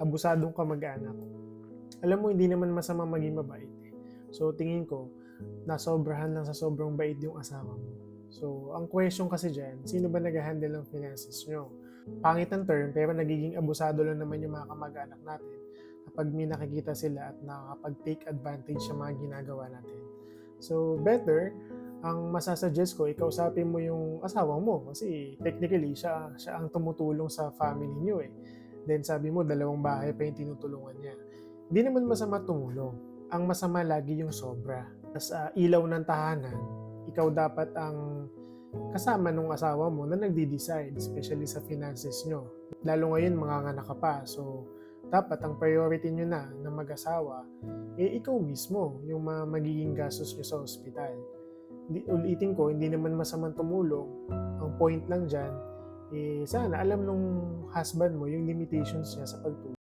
abusadong kamag-anak. Alam mo, hindi naman masama maging mabait eh. So tingin ko, nasobrahan lang sa sobrang bait yung asawa mo. So ang question kasi dyan, sino ba nag-handle ng finances nyo? Pangit ang term, pero nagiging abusado lang naman yung mga kamag-anak natin kapag may nakikita sila at nakakapag-take advantage sa mga ginagawa natin. So better, ang masasuggest ko, ikausapin mo yung asawa mo kasi technically siya ang tumutulong sa family niyo eh. Then sabi mo, dalawang bahay pa yung tinutulungan niya. Hindi naman masama tumulong. Ang masama lagi yung sobra. Sa ilaw ng tahanan, ikaw dapat ang kasama nung asawa mo na nagdi-decide, especially sa finances nyo. Lalo ngayon, mga anak ka pa. So, dapat ang priority nyo na mag-asawa, ikaw mismo, yung magiging gastos nyo sa ospital. Ulitin ko, hindi naman masamang tumulong. Ang point lang dyan, sana alam nung husband mo yung limitations niya sa pagtulong.